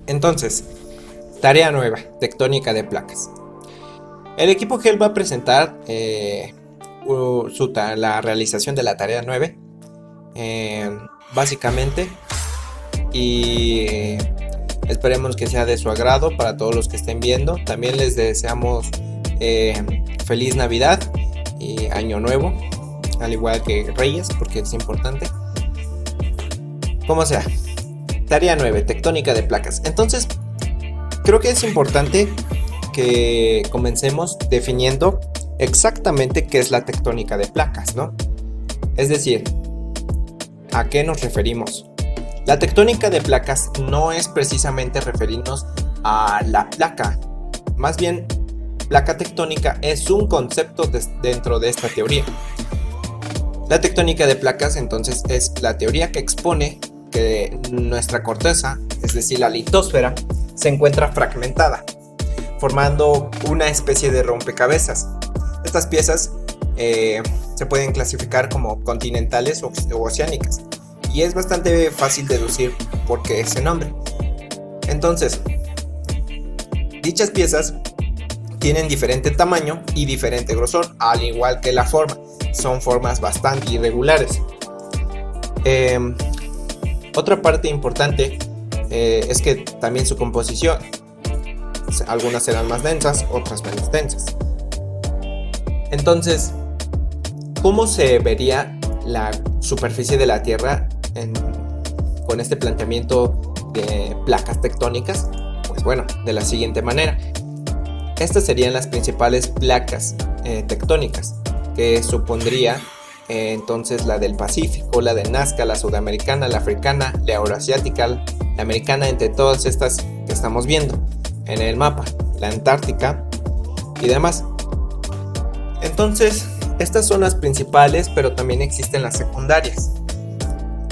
Entonces, tarea nueva, tectónica de placas. El equipo GEL va a presentar la realización de la tarea 9, básicamente, y esperemos que sea de su agrado para todos los que estén viendo. También les deseamos feliz Navidad y Año Nuevo, al igual que Reyes, porque es importante. Como sea, tarea 9, tectónica de placas. Entonces, creo que es importante que comencemos definiendo exactamente qué es la tectónica de placas, ¿no? Es decir, ¿a qué nos referimos? La tectónica de placas no es precisamente referirnos a la placa. Más bien, placa tectónica es un concepto dentro de esta teoría. La tectónica de placas, entonces, es la teoría que expone que nuestra corteza, es decir, la litosfera, se encuentra fragmentada, formando una especie de rompecabezas. Estas piezas se pueden clasificar como continentales o oceánicas, y es bastante fácil deducir por qué ese nombre. Entonces, dichas piezas tienen diferente tamaño y diferente grosor, al igual que la forma. Son formas bastante irregulares. Otra parte importante es que también su composición. Algunas serán más densas, otras menos densas. Entonces, ¿cómo se vería la superficie de la Tierra con este planteamiento de placas tectónicas? Pues bueno, de la siguiente manera. Estas serían las principales placas tectónicas, que supondría entonces la del Pacífico, la de Nazca, la sudamericana, la africana, la euroasiática, la americana, entre todas estas que estamos viendo en el mapa, la Antártica y demás. Entonces, estas son las principales, pero también existen las secundarias.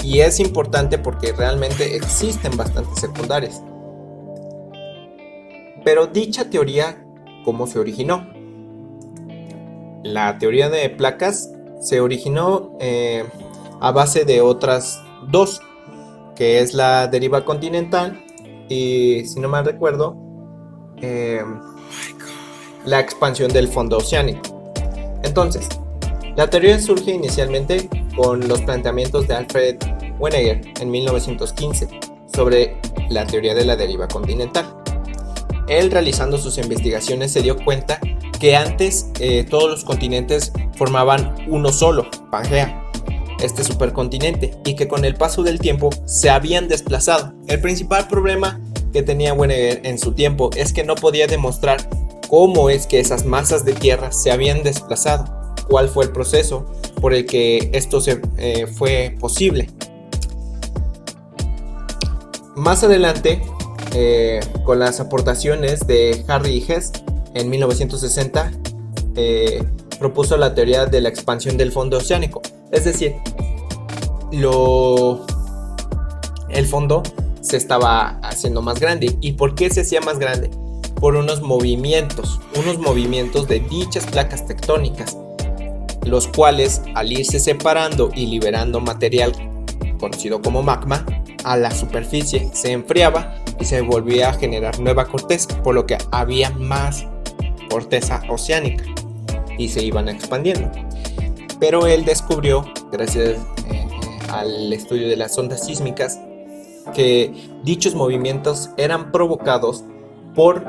Y es importante porque realmente existen bastantes secundarias. Pero dicha teoría, ¿cómo se originó? La teoría de placas se originó a base de otras dos, que es la deriva continental y, si no mal recuerdo, la expansión del fondo oceánico. Entonces, la teoría surge inicialmente con los planteamientos de Alfred Wegener en 1915 sobre la teoría de la deriva continental. Él, realizando sus investigaciones, se dio cuenta que antes todos los continentes formaban uno solo, Pangea, este supercontinente, y que con el paso del tiempo se habían desplazado. El principal problema que tenía Wegener en su tiempo es que no podía demostrar cómo es que esas masas de tierra se habían desplazado, cuál fue el proceso por el que esto fue posible. Más adelante, con las aportaciones de Harry y Hess, en 1960 propuso la teoría de la expansión del fondo oceánico. Es decir, el fondo se estaba haciendo más grande. ¿Y por qué se hacía más grande? Por unos movimientos de dichas placas tectónicas, los cuales, al irse separando y liberando material conocido como magma a la superficie, se enfriaba y se volvía a generar nueva corteza, por lo que había más corteza oceánica y se iban expandiendo. Pero él descubrió, gracias al estudio de las ondas sísmicas, que dichos movimientos eran provocados por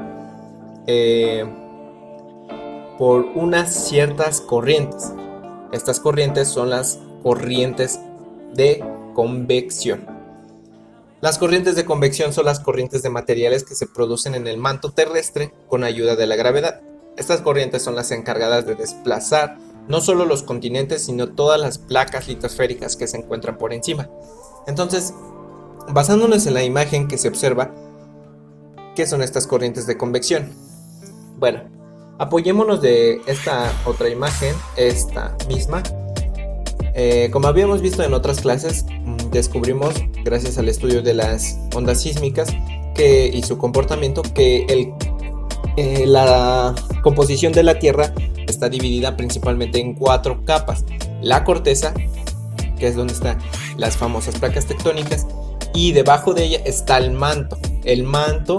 unas ciertas corrientes. Estas corrientes son las corrientes de convección. Las corrientes de convección son las corrientes de materiales que se producen en el manto terrestre con ayuda de la gravedad. Estas corrientes son las encargadas de desplazar no solo los continentes, sino todas las placas litosféricas que se encuentran por encima. Entonces, basándonos en la imagen que se observa, ¿qué son estas corrientes de convección? Bueno, apoyémonos de esta otra imagen, esta misma. Como habíamos visto en otras clases, descubrimos, gracias al estudio de las ondas sísmicas y su comportamiento, que la composición de la Tierra está dividida principalmente en 4 capas. La corteza, que es donde están las famosas placas tectónicas, y debajo de ella está el manto. el manto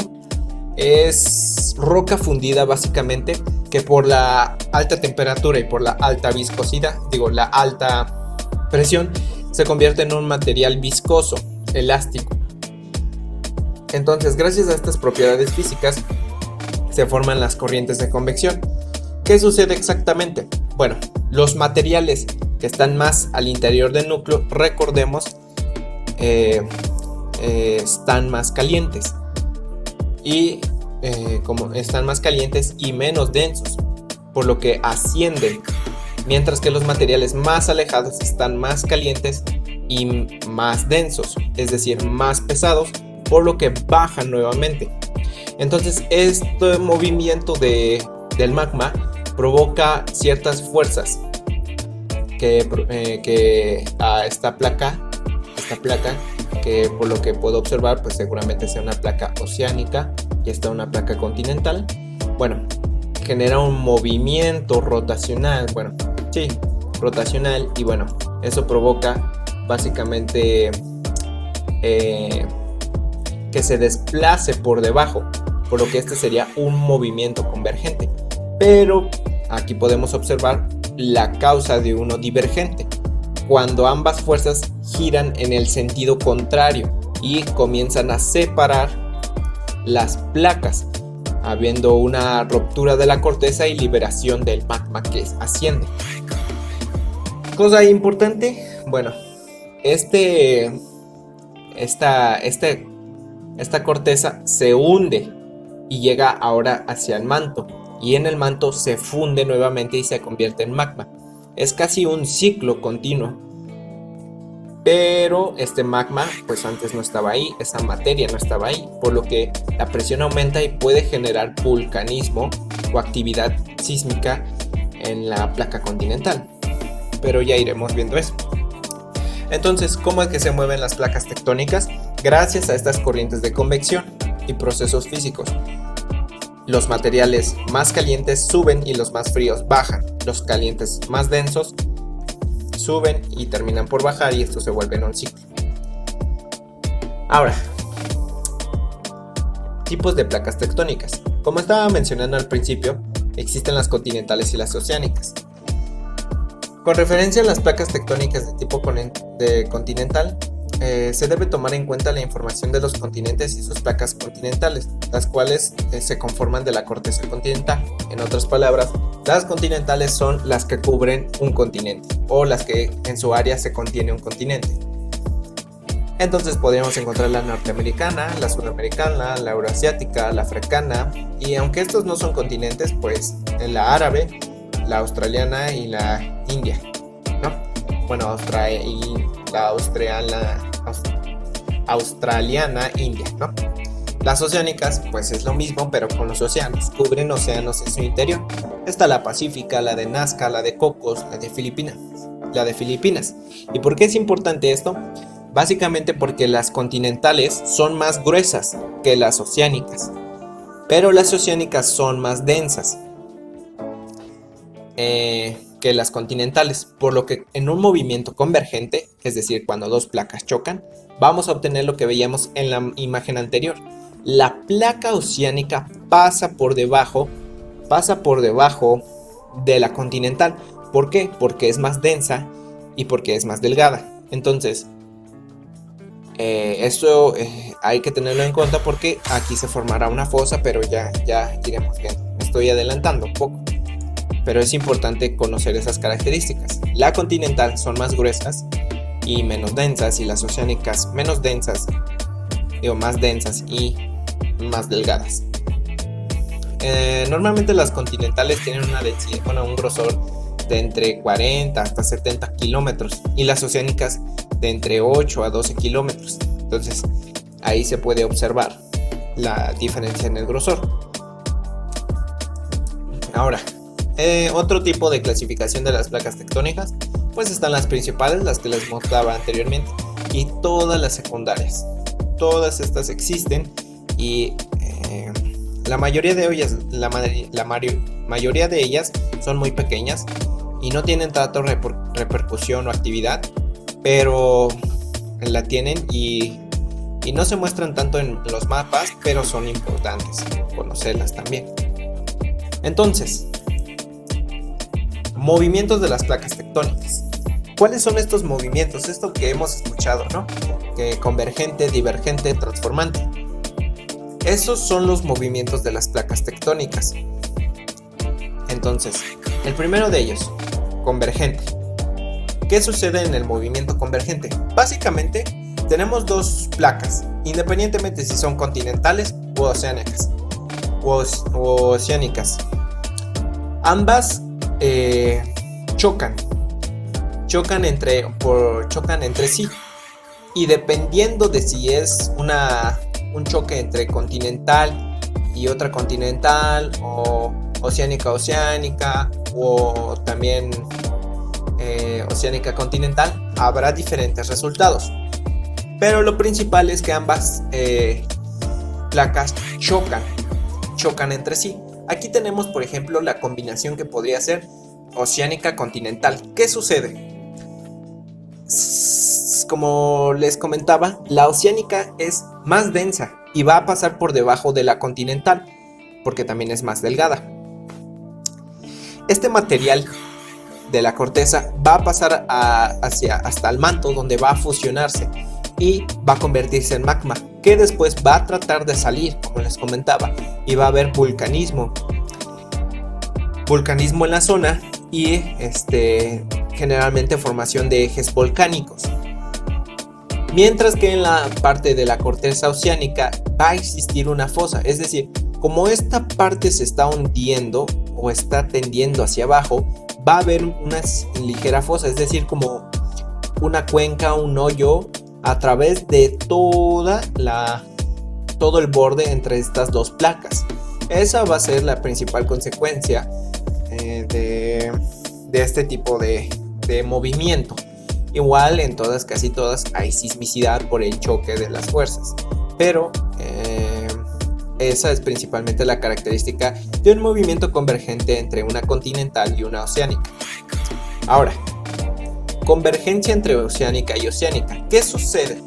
es roca fundida básicamente, que por la alta temperatura y por la alta viscosidad, la alta presión, se convierte en un material viscoso, elástico. Entonces, gracias a estas propiedades físicas, se forman las corrientes de convección. ¿Qué sucede exactamente? Bueno, los materiales que están más al interior del núcleo, recordemos, están más calientes. Y como están más calientes y menos densos, por lo que ascienden, mientras que los materiales más alejados están más calientes y más densos, es decir, más pesados, por lo que bajan nuevamente. Entonces, este movimiento del magma provoca ciertas fuerzas que a esta placa, que por lo que puedo observar, pues seguramente sea una placa oceánica y esta una placa continental, bueno, genera un movimiento rotacional, y bueno, eso provoca básicamente que se desplace por debajo, por lo que este sería un movimiento convergente. Pero aquí podemos observar la causa de uno divergente, cuando ambas fuerzas giran en el sentido contrario y comienzan a separar las placas, habiendo una ruptura de la corteza y liberación del magma que asciende. Cosa importante, bueno, esta corteza se hunde y llega ahora hacia el manto, y en el manto se funde nuevamente y se convierte en magma. Es casi un ciclo continuo, pero este magma pues antes no estaba ahí, esa materia no estaba ahí, por lo que la presión aumenta y puede generar vulcanismo o actividad sísmica en la placa continental, pero ya iremos viendo eso. Entonces, ¿cómo es que se mueven las placas tectónicas? Gracias a estas corrientes de convección y procesos físicos. Los materiales más calientes suben y los más fríos bajan. Los calientes más densos suben y terminan por bajar, y esto se vuelve en un ciclo. Ahora, tipos de placas tectónicas. Como estaba mencionando al principio, existen las continentales y las oceánicas. Con referencia a las placas tectónicas de tipo continental, se debe tomar en cuenta la información de los continentes y sus placas continentales, las cuales se conforman de la corteza continental. En otras palabras, las continentales son las que cubren un continente, o las que en su área se contiene un continente. Entonces podríamos encontrar la norteamericana, la sudamericana, la euroasiática, la africana, y aunque estos no son continentes, pues en la árabe, la australiana y la india, ¿no? Bueno, la australiana india, ¿no? Las oceánicas, pues es lo mismo, pero con los océanos, cubren océanos en su interior. Está la Pacífica, la de Nazca, la de Cocos, la de Filipinas. ¿Y por qué es importante esto? Básicamente porque las continentales son más gruesas que las oceánicas, pero las oceánicas son más densas que las continentales, por lo que en un movimiento convergente, es decir, cuando dos placas chocan, vamos a obtener lo que veíamos en la imagen anterior. La placa oceánica pasa por debajo de la continental. ¿Por qué? Porque es más densa y porque es más delgada. Entonces, esto hay que tenerlo en cuenta, porque aquí se formará una fosa, pero ya iremos viendo. Me estoy adelantando un poco, pero es importante conocer esas características. La continental son más gruesas y menos densas, y las oceánicas más densas y más delgadas. Normalmente las continentales tienen una densidad, un grosor de entre 40 hasta 70 kilómetros, y las oceánicas de entre 8 a 12 kilómetros. Entonces ahí se puede observar la diferencia en el grosor. Ahora, otro tipo de clasificación de las placas tectónicas, pues están las principales, las que les mostraba anteriormente, y todas las secundarias. Todas estas existen, y la mayoría de ellas son muy pequeñas y no tienen tanta repercusión o actividad, pero la tienen, y y no se muestran tanto en los mapas, pero son importantes conocerlas también. Entonces, movimientos de las placas tectónicas. ¿Cuáles son estos movimientos? Esto que hemos escuchado, ¿no? Que convergente, divergente, transformante. Esos son los movimientos de las placas tectónicas. Entonces, el primero de ellos, convergente. ¿Qué sucede en el movimiento convergente? Básicamente, tenemos dos placas, independientemente si son continentales o oceánicas. Ambas chocan entre sí, y dependiendo de si es un choque entre continental y otra continental, o oceánica o también oceánica continental, habrá diferentes resultados, pero lo principal es que ambas placas chocan entre sí. Aquí tenemos, por ejemplo, la combinación que podría ser oceánica continental. ¿Qué sucede? Como les comentaba, la oceánica es más densa y va a pasar por debajo de la continental, porque también es más delgada. Este material de la corteza va a pasar hasta el manto, donde va a fusionarse y va a convertirse en magma, que después va a tratar de salir, como les comentaba, y va a haber vulcanismo en la zona, y generalmente formación de ejes volcánicos. Mientras que en la parte de la corteza oceánica va a existir una fosa, es decir, como esta parte se está hundiendo o está tendiendo hacia abajo, va a haber una ligera fosa, es decir, como una cuenca, un hoyo a través de todo el borde entre estas dos placas. Esa va a ser la principal consecuencia de este tipo de movimiento. Igual en casi todas hay sismicidad por el choque de las fuerzas, pero esa es principalmente la característica de un movimiento convergente entre una continental y una oceánica. Ahora, convergencia entre oceánica y oceánica. ¿Qué sucede?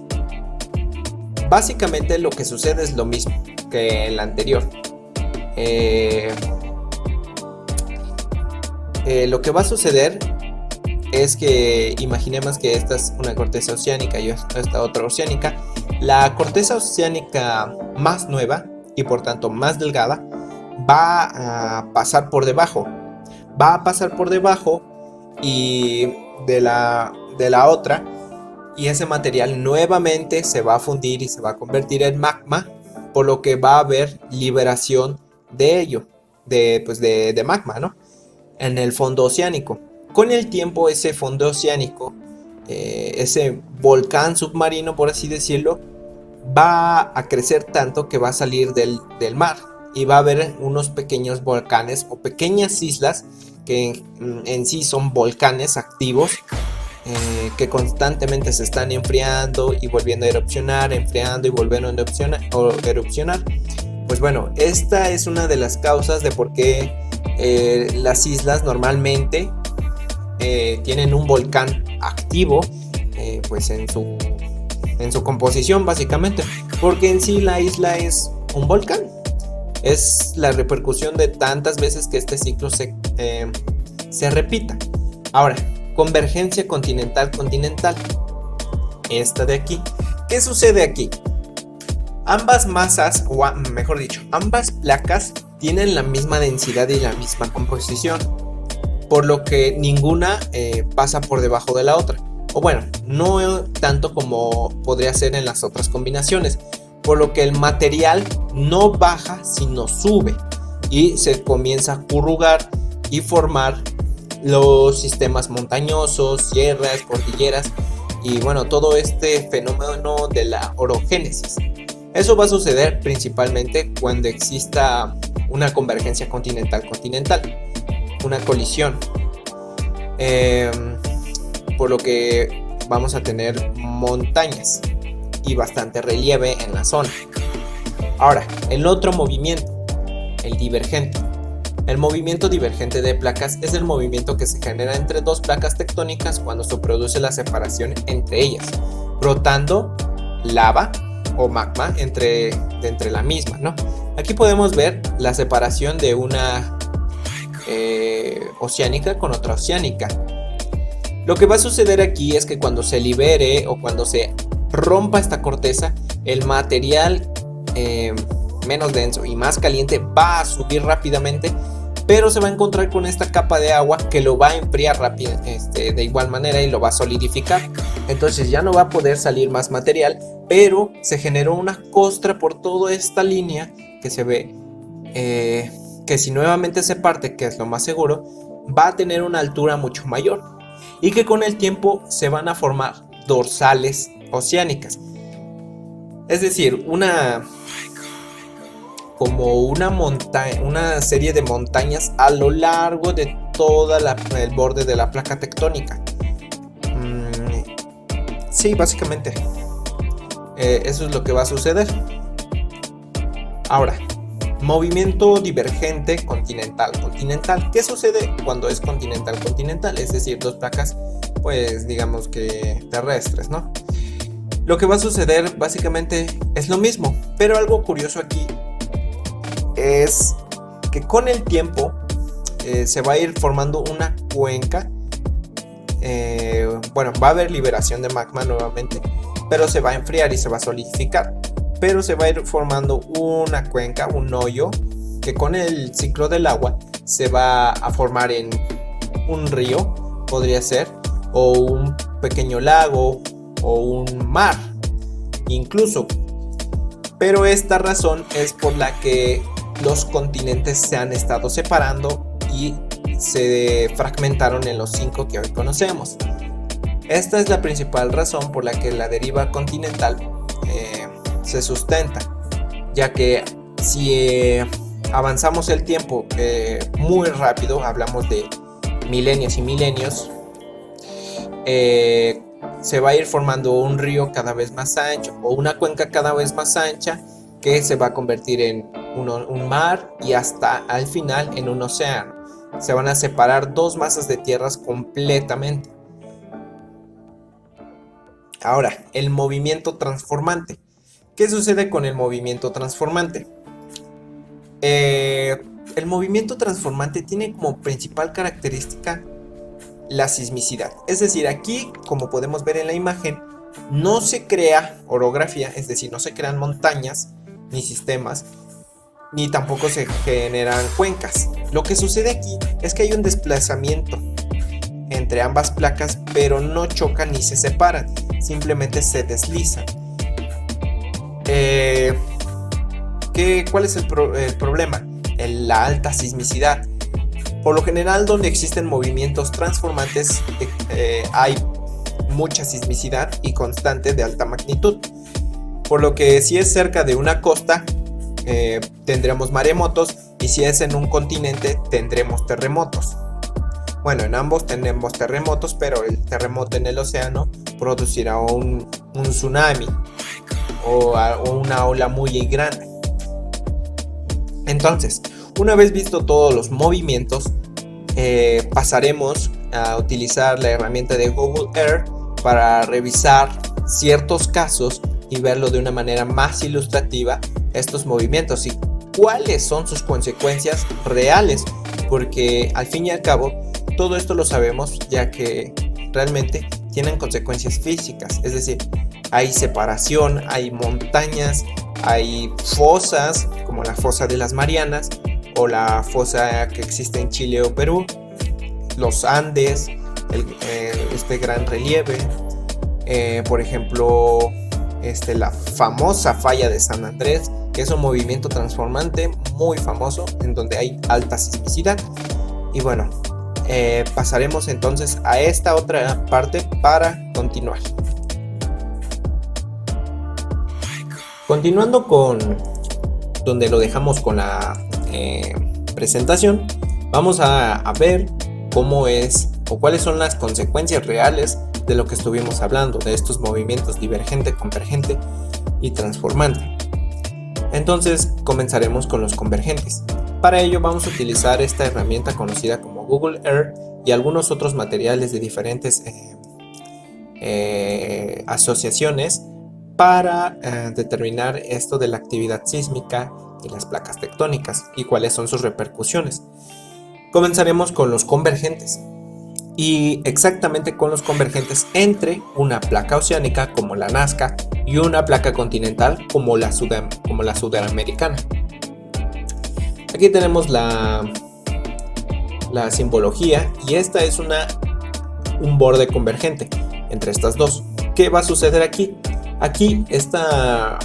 Básicamente lo que sucede es lo mismo que en la anterior. Lo que va a suceder es que imaginemos que esta es una corteza oceánica y esta otra oceánica. La corteza oceánica más nueva y por tanto más delgada va a pasar por debajo. Y de la otra, y ese material nuevamente se va a fundir y se va a convertir en magma, por lo que va a haber liberación de ello, de magma, ¿no? En el fondo oceánico. Con el tiempo, ese fondo oceánico, ese volcán submarino, por así decirlo, va a crecer tanto que va a salir del mar, y va a haber unos pequeños volcanes o pequeñas islas que en sí son volcanes activos, que constantemente se están enfriando y volviendo a erupcionar, enfriando y volviendo a erupcionar. Pues bueno, esta es una de las causas de por qué las islas normalmente tienen un volcán activo, pues en su composición, básicamente, porque en sí la isla es un volcán. Es la repercusión de tantas veces que este ciclo se repita. Ahora, convergencia continental. Esta de aquí. ¿Qué sucede aquí? Ambas masas, o mejor dicho, ambas placas tienen la misma densidad y la misma composición, por lo que ninguna pasa por debajo de la otra. O bueno, no tanto como podría ser en las otras combinaciones, por lo que el material no baja sino sube y se comienza a corrugar y formar los sistemas montañosos, sierras, cordilleras y bueno, todo este fenómeno de la orogénesis. Eso va a suceder principalmente cuando exista una convergencia continental, una colisión, por lo que vamos a tener montañas y bastante relieve en la zona. Ahora, el otro movimiento, el divergente. El movimiento divergente de placas es el movimiento que se genera entre dos placas tectónicas cuando se produce la separación entre ellas, brotando lava o magma entre la misma, ¿no? Aquí podemos ver la separación de una oceánica con otra oceánica. Lo que va a suceder aquí es que cuando se libere o cuando se rompa esta corteza, el material menos denso y más caliente va a subir rápidamente, pero se va a encontrar con esta capa de agua que lo va a enfriar rápido, de igual manera, y lo va a solidificar. Entonces ya no va a poder salir más material, pero se generó una costra por toda esta línea que se ve, que si nuevamente se parte, que es lo más seguro, va a tener una altura mucho mayor, y que con el tiempo se van a formar dorsales oceánicas. Es decir, como una serie de montañas a lo largo de todo el borde de la placa tectónica. Sí, básicamente eso es lo que va a suceder. Ahora, movimiento divergente continental. ¿Qué sucede cuando es continental? Es decir, dos placas, pues digamos que terrestres, ¿no? Lo que va a suceder básicamente es lo mismo, pero algo curioso aquí es que con el tiempo se va a ir formando una cuenca. Bueno, va a haber liberación de magma nuevamente, pero se va a enfriar y se va a solidificar. Pero se va a ir formando una cuenca, un hoyo, que con el ciclo del agua se va a formar en un río, podría ser, o un pequeño lago, o un mar, incluso. Pero esta razón es por la que los continentes se han estado separando y se fragmentaron en los 5 que hoy conocemos. Esta es la principal razón por la que la deriva continental se sustenta, ya que si avanzamos el tiempo muy rápido, hablamos de milenios y milenios, se va a ir formando un río cada vez más ancho o una cuenca cada vez más ancha, que se va a convertir en un mar y hasta al final en un océano. Se van a separar dos masas de tierras completamente. Ahora, el movimiento transformante. ¿Qué sucede con el movimiento transformante? El movimiento transformante tiene como principal característica la sismicidad. Es decir, aquí, como podemos ver en la imagen, no se crea orografía, es decir, no se crean montañas ni sistemas, ni tampoco se generan cuencas. Lo que sucede aquí es que hay un desplazamiento entre ambas placas, pero no chocan ni se separan, simplemente se deslizan. ¿Cuál es el problema? La alta sismicidad. Por lo general, donde existen movimientos transformantes, hay mucha sismicidad y constante de alta magnitud. Por lo que si es cerca de una costa, tendremos maremotos, y si es en un continente, tendremos terremotos. Bueno, en ambos tenemos terremotos, pero el terremoto en el océano producirá un tsunami o una ola muy grande. Entonces, una vez visto todos los movimientos, pasaremos a utilizar la herramienta de Google Earth para revisar ciertos casos y verlo de una manera más ilustrativa, estos movimientos y cuáles son sus consecuencias reales, porque al fin y al cabo todo esto lo sabemos, ya que realmente tienen consecuencias físicas. Es decir, hay separación, hay montañas, hay fosas como la fosa de las Marianas o la fosa que existe en Chile o Perú, los Andes, este gran relieve, por ejemplo, la famosa falla de San Andrés, que es un movimiento transformante muy famoso en donde hay alta sismicidad. Y bueno, pasaremos entonces a esta otra parte para continuar. Continuando con donde lo dejamos con la presentación, vamos a ver cómo es o cuáles son las consecuencias reales de lo que estuvimos hablando, de estos movimientos divergente, convergente y transformante. Entonces comenzaremos con los convergentes. Para ello vamos a utilizar esta herramienta conocida como Google Earth y algunos otros materiales de diferentes asociaciones para determinar esto de la actividad sísmica y las placas tectónicas y cuáles son sus repercusiones. Comenzaremos con los convergentes, y exactamente con los convergentes entre una placa oceánica como la Nazca y una placa continental como la sudamericana. Aquí tenemos la simbología, y esta es un borde convergente entre estas dos. ¿Qué va a suceder aquí? Aquí esta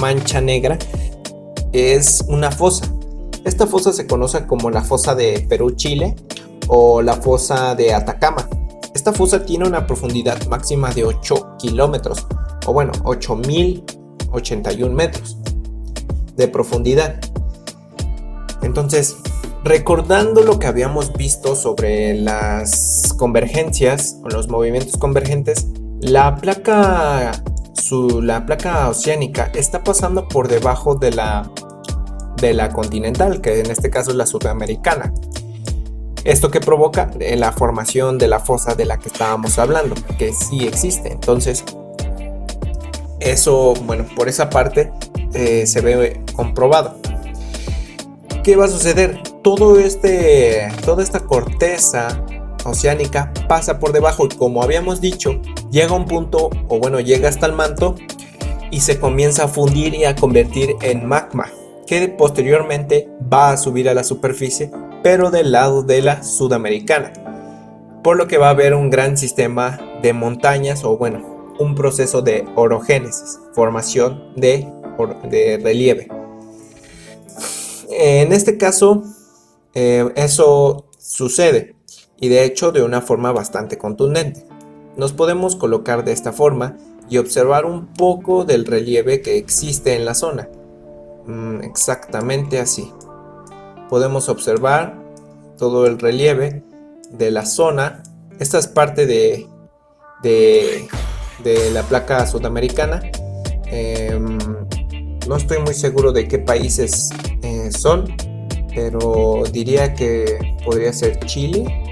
mancha negra es una fosa. Esta fosa se conoce como la fosa de Perú-Chile o la fosa de Atacama. Esta fosa tiene una profundidad máxima de 8 kilómetros, o bueno, 8.081 metros de profundidad. Entonces, recordando lo que habíamos visto sobre las convergencias o los movimientos convergentes, la placa oceánica está pasando por debajo de la continental, que en este caso es la sudamericana. Esto que provoca la formación de la fosa de la que estábamos hablando, que sí existe. Entonces, eso, bueno, por esa parte se ve comprobado. ¿Qué va a suceder? Toda esta corteza oceánica pasa por debajo, y como habíamos dicho, llega a un punto, o bueno, llega hasta el manto y se comienza a fundir y a convertir en magma, que posteriormente va a subir a la superficie, pero del lado de la sudamericana, por lo que va a haber un gran sistema de montañas, o bueno, un proceso de orogénesis, formación de relieve. En este caso, eso sucede, y de hecho de una forma bastante contundente. Nos podemos colocar de esta forma y observar un poco del relieve que existe en la zona. Exactamente así. Podemos observar todo el relieve de la zona. Esta es parte de la placa sudamericana. No estoy muy seguro de qué países son, pero diría que podría ser Chile,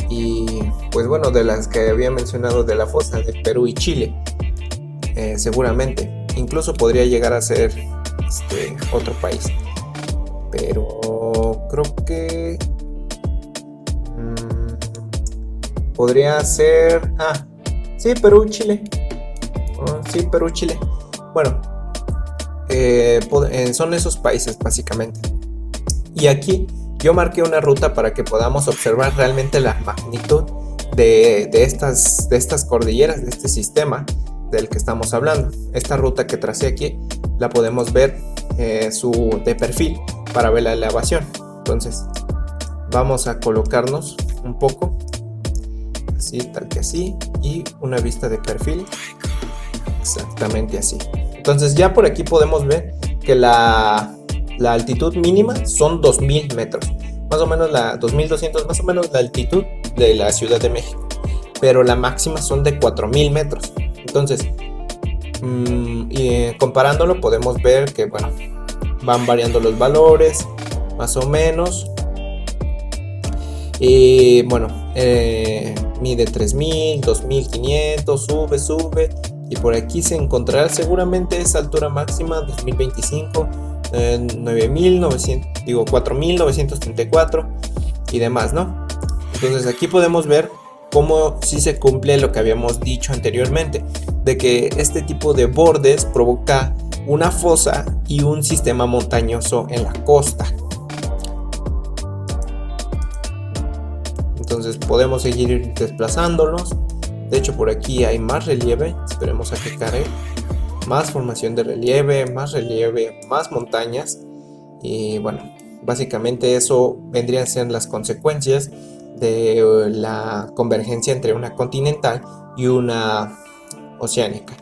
y pues bueno, de las que había mencionado de la fosa de Perú y Chile, seguramente. Incluso podría llegar a ser otro país, pero creo que podría ser sí, Perú, Chile. Sí, Perú, Chile. Bueno, son esos países básicamente. Y aquí yo marqué una ruta para que podamos observar realmente la magnitud de estas cordilleras, de este sistema del que estamos hablando. Esta ruta que tracé aquí la podemos ver de perfil para ver la elevación. Entonces vamos a colocarnos un poco así, tal que así, y una vista de perfil exactamente así. Entonces ya por aquí podemos ver que la altitud mínima son 2000 metros, más o menos 2200, más o menos la altitud de la Ciudad de México, pero la máxima son de 4000 metros. Entonces, comparándolo podemos ver que, bueno, van variando los valores, más o menos. Y bueno, mide 3000, 2500, sube. Y por aquí se encontrará seguramente esa altura máxima 2025, 4934 y demás, ¿no? Entonces aquí podemos ver cómo sí se cumple lo que habíamos dicho anteriormente, de que este tipo de bordes provoca una fosa y un sistema montañoso en la costa. Entonces podemos seguir desplazándonos. De hecho, por aquí hay más relieve. Esperemos a que cargue. Más formación de relieve, más montañas. Y bueno, básicamente eso vendrían a ser las consecuencias de la convergencia entre una continental y una oceánica.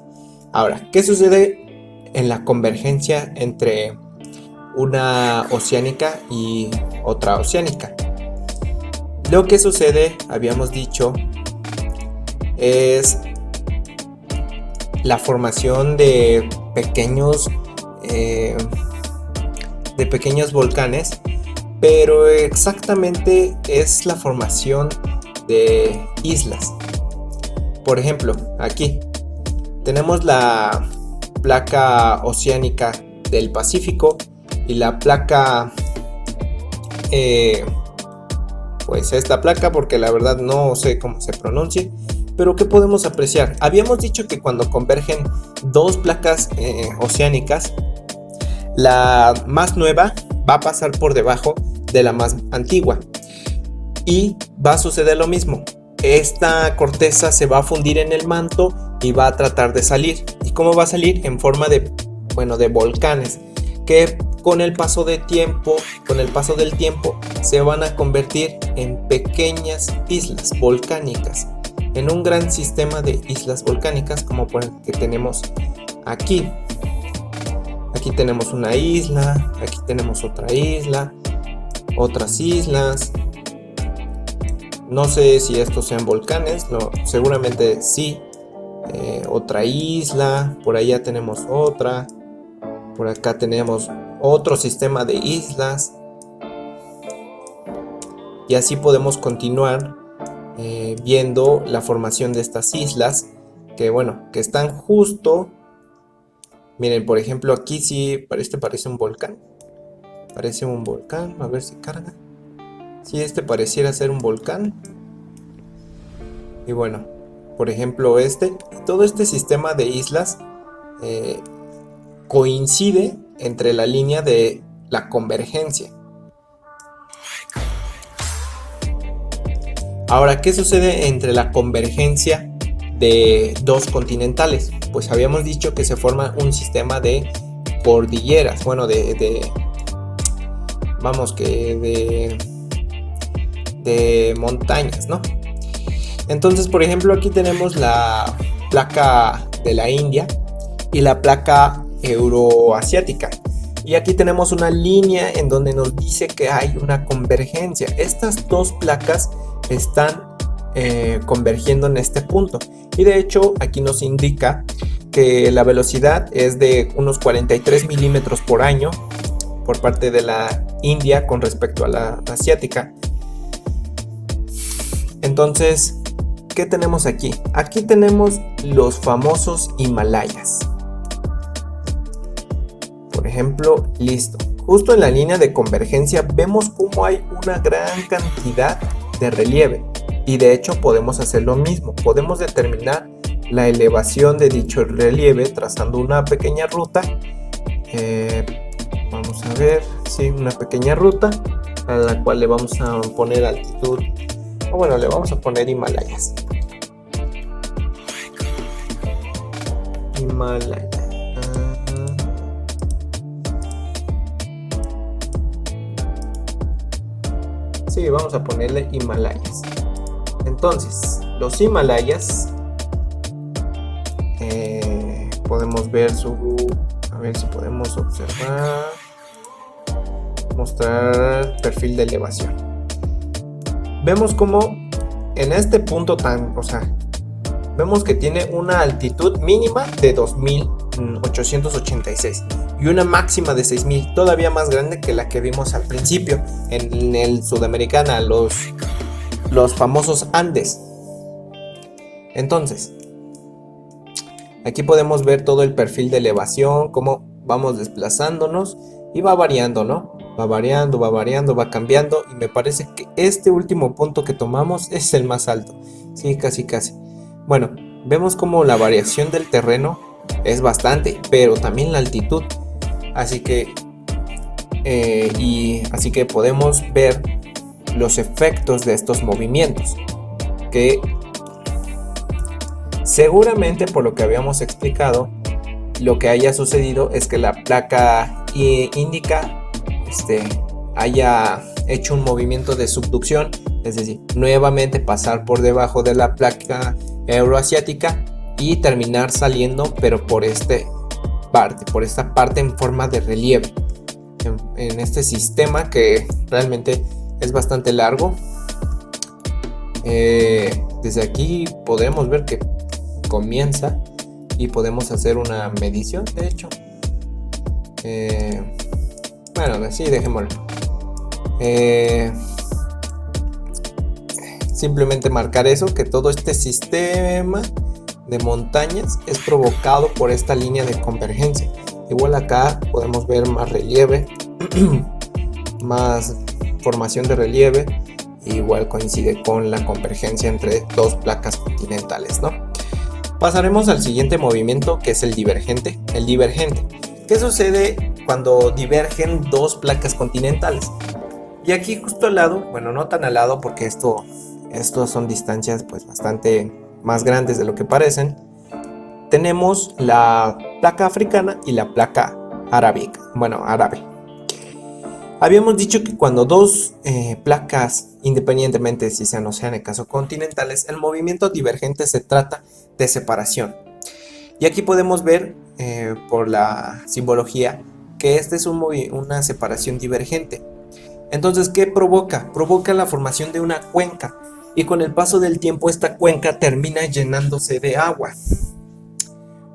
Ahora, ¿qué sucede en la convergencia entre una oceánica y otra oceánica? Lo que sucede, habíamos dicho, es la formación de pequeños volcanes, pero exactamente es la formación de islas. Por ejemplo, aquí Tenemos la placa oceánica del Pacífico y la placa, pues esta placa, porque la verdad no sé cómo se pronuncia. Pero ¿qué podemos apreciar? Habíamos dicho que cuando convergen dos placas oceánicas, la más nueva va a pasar por debajo de la más antigua y va a suceder lo mismo. Esta corteza se va a fundir en el manto y va a tratar de salir. ¿Y cómo va a salir? En forma de volcanes que con el paso del tiempo se van a convertir en pequeñas islas volcánicas, en un gran sistema de islas volcánicas como por el que tenemos aquí. Aquí tenemos una isla, aquí tenemos otra isla, otras islas. No sé si estos sean volcanes, no, seguramente sí. Otra isla, por allá tenemos otra, por acá tenemos otro sistema de islas. Y así podemos continuar viendo la formación de estas islas que están justo. Miren, por ejemplo, aquí sí parece un volcán. Parece un volcán, a ver si carga. Sí, pareciera ser un volcán. Y bueno, por ejemplo, todo este sistema de islas coincide entre la línea de la convergencia. Ahora, ¿qué sucede entre la convergencia de dos continentales? Pues habíamos dicho que se forma un sistema de cordilleras, de montañas, ¿no? Entonces, por ejemplo, aquí tenemos la placa de la India y la placa euroasiática. Y aquí tenemos una línea en donde nos dice que hay una convergencia. Estas dos placas están convergiendo en este punto. Y de hecho, aquí nos indica que la velocidad es de unos 43 milímetros por año por parte de la India con respecto a la asiática. Entonces, ¿qué tenemos aquí? Aquí tenemos los famosos Himalayas. Por ejemplo, listo. Justo en la línea de convergencia vemos cómo hay una gran cantidad de relieve. Y de hecho podemos hacer lo mismo. Podemos determinar la elevación de dicho relieve trazando una pequeña ruta. Vamos a ver, sí, una pequeña ruta a la cual le vamos a poner altitud. Le vamos a poner Himalayas. Himalaya. Sí, vamos a ponerle Himalayas. Entonces, los Himalayas, podemos ver a ver si podemos observar, mostrar perfil de elevación. Vemos como en este punto vemos que tiene una altitud mínima de 2886 y una máxima de 6000, todavía más grande que la que vimos al principio en el Sudamericana, los famosos Andes. Entonces, aquí podemos ver todo el perfil de elevación, cómo vamos desplazándonos y va variando, ¿no? Va variando, va cambiando y me parece que este último punto que tomamos es el más alto. Sí, casi. Bueno, vemos como la variación del terreno es bastante, pero también la altitud. Así que podemos ver los efectos de estos movimientos, que seguramente, por lo que habíamos explicado, lo que haya sucedido es que la placa índica haya hecho un movimiento de subducción, es decir, nuevamente pasar por debajo de la placa euroasiática y terminar saliendo, pero por esta parte en forma de relieve, en este sistema que realmente es bastante largo. Desde aquí podemos ver que comienza y podemos hacer una medición, de hecho. Sí, dejémoslo. Simplemente marcar eso, que todo este sistema de montañas es provocado por esta línea de convergencia. Igual acá podemos ver más relieve, más formación de relieve, igual coincide con la convergencia entre dos placas continentales, ¿no? Pasaremos al siguiente movimiento, que es el divergente. El divergente, ¿qué sucede cuando divergen dos placas continentales? Y aquí justo al lado, bueno, no tan al lado porque estos son distancias pues bastante más grandes de lo que parecen, tenemos la placa africana y la placa arábica, árabe. Habíamos dicho que cuando dos placas, independientemente si sean oceánicas o continentales, el movimiento divergente se trata de separación. Y aquí podemos ver por la simbología que esta es una separación divergente. Entonces, ¿qué provoca? Provoca la formación de una cuenca, y con el paso del tiempo esta cuenca termina llenándose de agua.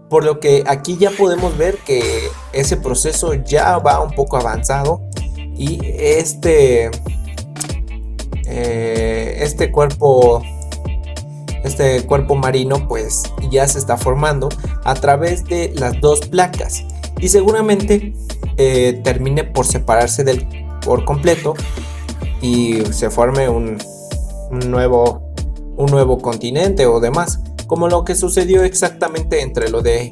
Por lo que aquí ya podemos ver que ese proceso ya va un poco avanzado y este cuerpo marino pues ya se está formando a través de las dos placas y seguramente termine por separarse por completo y se forme un nuevo continente o demás, como lo que sucedió exactamente entre lo de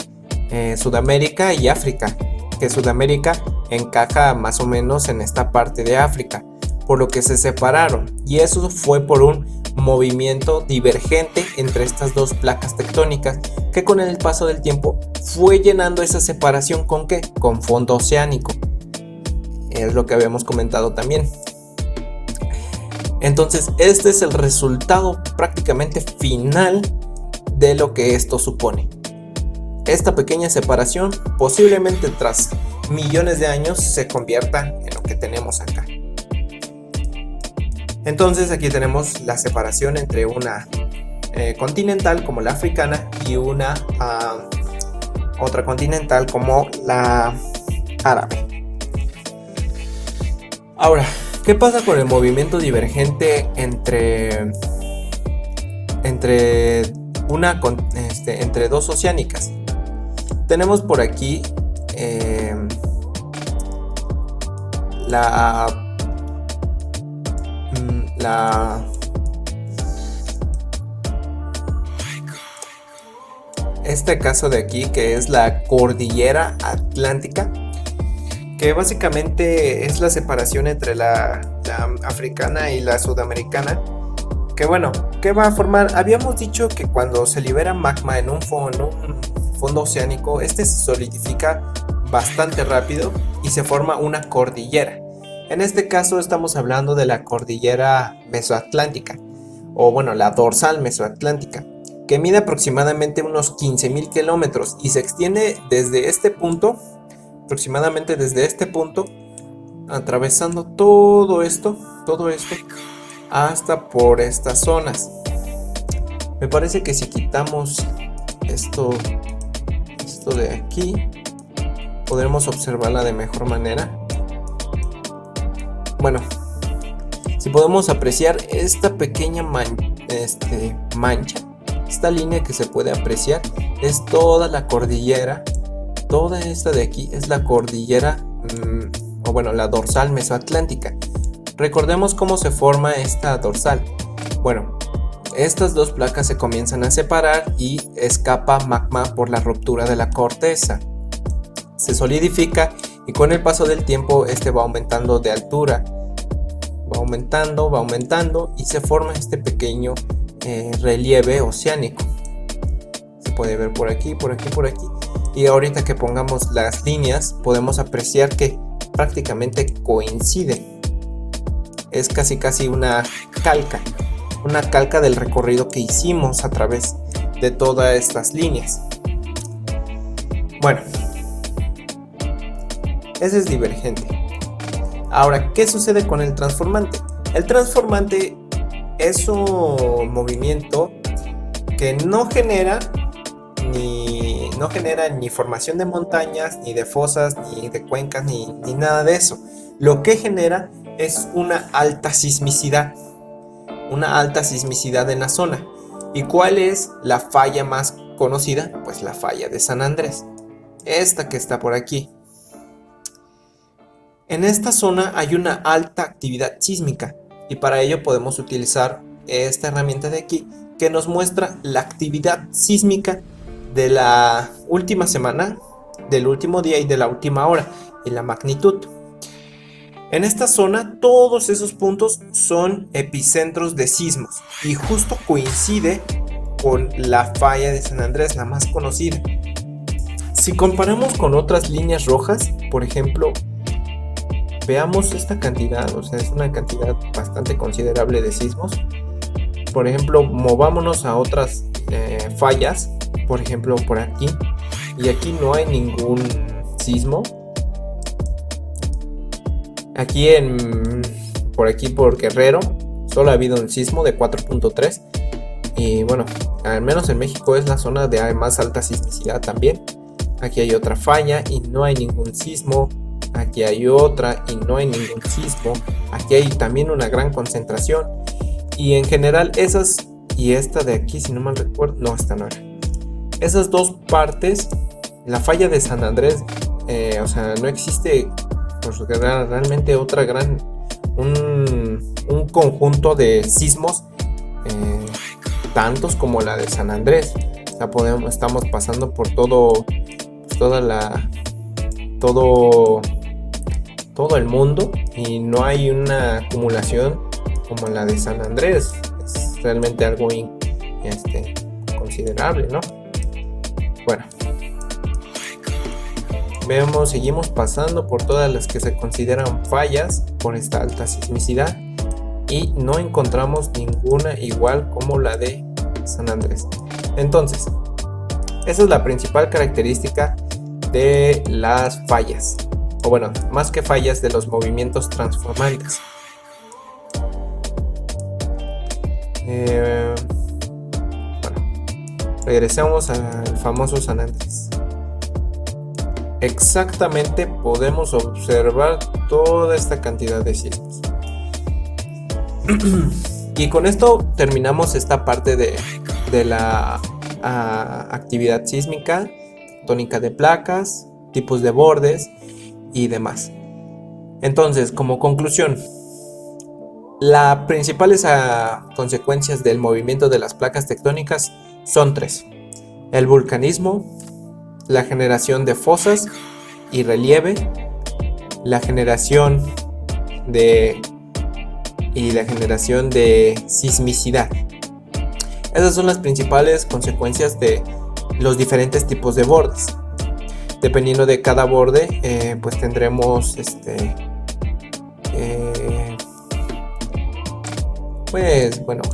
Sudamérica y África, que Sudamérica encaja más o menos en esta parte de África, por lo que se separaron, y eso fue por un movimiento divergente entre estas dos placas tectónicas que con el paso del tiempo fue llenando esa separación. ¿Con qué? Con fondo oceánico. Es lo que habíamos comentado también. Entonces este es el resultado prácticamente final de lo que esto supone. Esta pequeña separación posiblemente tras millones de años se convierta en lo que tenemos acá. Entonces aquí tenemos la separación entre una continental como la africana y una otra continental como la árabe. Ahora, ¿qué pasa con el movimiento divergente entre dos oceánicas? Tenemos por aquí este caso de aquí, que es la cordillera atlántica, que básicamente es la separación entre la africana y la sudamericana, que bueno, ¿qué va a formar? Habíamos dicho que cuando se libera magma en un fondo oceánico, este se solidifica bastante rápido y se forma una cordillera. En este caso estamos hablando de la cordillera mesoatlántica, o bueno, la dorsal mesoatlántica, que mide aproximadamente unos 15.000 kilómetros y se extiende desde este punto, atravesando todo esto hasta por estas zonas. Me parece que si quitamos esto de aquí, podremos observarla de mejor manera. Bueno, si podemos apreciar esta pequeña mancha, esta línea que se puede apreciar es toda la cordillera. Toda esta de aquí es la cordillera, la dorsal mesoatlántica. Recordemos cómo se forma esta dorsal. Bueno, estas dos placas se comienzan a separar y escapa magma por la ruptura de la corteza. Se solidifica y con el paso del tiempo este va aumentando de altura. Va aumentando y se forma este pequeño relieve oceánico. Se puede ver por aquí. Y ahorita que pongamos las líneas podemos apreciar que prácticamente coinciden. Es casi una calca del recorrido que hicimos a través de todas estas líneas. Bueno, ese es divergente. Ahora, ¿qué sucede con el transformante? El transformante es un movimiento que no genera ni formación de montañas, ni de fosas, ni de cuencas, ni nada de eso. Lo que genera es una alta sismicidad en la zona. ¿Y cuál es la falla más conocida pues la falla de San Andrés, esta que está por aquí. En esta zona hay una alta actividad sísmica y para ello podemos utilizar esta herramienta de aquí que nos muestra la actividad sísmica de la última semana, del último día y de la última hora y la magnitud. En esta zona todos esos puntos son epicentros de sismos y justo coincide con la falla de San Andrés, la más conocida. Si comparamos con otras líneas rojas, por ejemplo, veamos esta cantidad, o sea, es una cantidad bastante considerable de sismos. Por ejemplo, movámonos a otras fallas, por ejemplo, por aquí, y aquí no hay ningún sismo. Aquí por aquí por Guerrero solo ha habido un sismo de 4.3 y bueno, al menos en México es la zona de más alta sismicidad también. Aquí hay otra falla y no hay ningún sismo. Aquí hay otra y no hay ningún sismo. Aquí hay también una gran concentración y en general esas y esta de aquí, si no mal recuerdo, no, esta no era. Esas dos partes, la falla de San Andrés, o sea, no existe pues realmente otra gran un conjunto de sismos tantos como la de San Andrés. O sea, estamos pasando por todo el mundo y no hay una acumulación como la de San Andrés. Es realmente algo considerable, ¿no? Bueno, seguimos pasando por todas las que se consideran fallas por esta alta sismicidad y no encontramos ninguna igual como la de San Andrés. Entonces, esa es la principal característica de las fallas, o bueno, más que fallas, de los movimientos transformantes. Regresemos al famoso San Andrés. Exactamente podemos observar toda esta cantidad de sismos. Y con esto terminamos esta parte de la actividad sísmica, tónica de placas, tipos de bordes y demás. Entonces, como conclusión, las principales consecuencias del movimiento de las placas tectónicas son tres: el vulcanismo, la generación de fosas y relieve, la generación de sismicidad. Esas son las principales consecuencias de los diferentes tipos de bordes. Dependiendo de cada borde, pues tendremos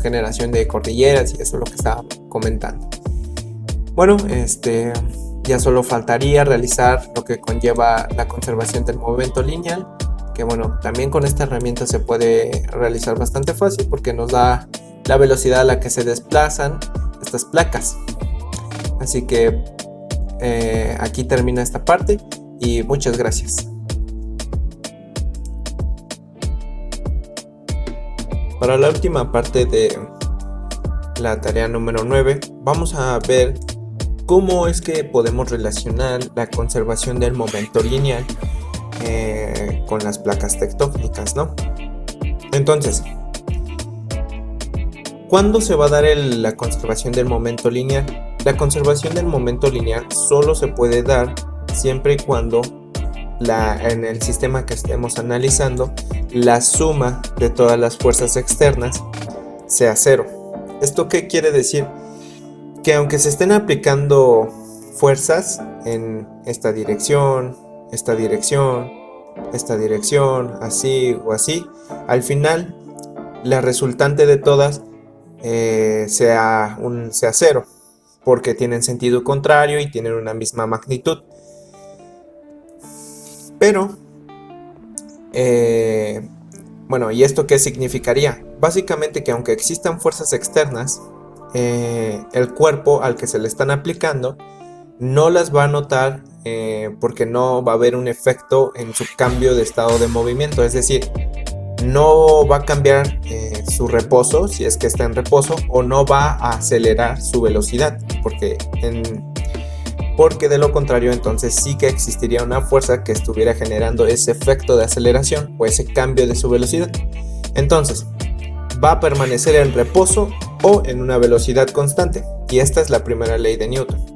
generación de cordilleras, y eso es lo que estaba comentando. Bueno, ya solo faltaría realizar lo que conlleva la conservación del momento lineal, que bueno, también con esta herramienta se puede realizar bastante fácil porque nos da la velocidad a la que se desplazan estas placas. Así que aquí termina esta parte y muchas gracias. Para la última parte de la tarea número 9, vamos a ver cómo es que podemos relacionar la conservación del momento lineal con las placas tectónicas, ¿no? Entonces, ¿cuándo se va a dar la conservación del momento lineal? La conservación del momento lineal solo se puede dar siempre y cuando en el sistema que estemos analizando, la suma de todas las fuerzas externas sea cero. ¿Esto qué quiere decir? Que aunque se estén aplicando fuerzas en esta dirección, así o así, al final la resultante de todas sea cero, porque tienen sentido contrario y tienen una misma magnitud. Pero ¿y esto qué significaría? Básicamente que aunque existan fuerzas externas, el cuerpo al que se le están aplicando no las va a notar, porque no va a haber un efecto en su cambio de estado de movimiento. Es decir, no va a cambiar su reposo, si es que está en reposo, o no va a acelerar su velocidad, porque de lo contrario entonces sí que existiría una fuerza que estuviera generando ese efecto de aceleración o ese cambio de su velocidad. Entonces va a permanecer en reposo o en una velocidad constante, y esta es la primera ley de Newton.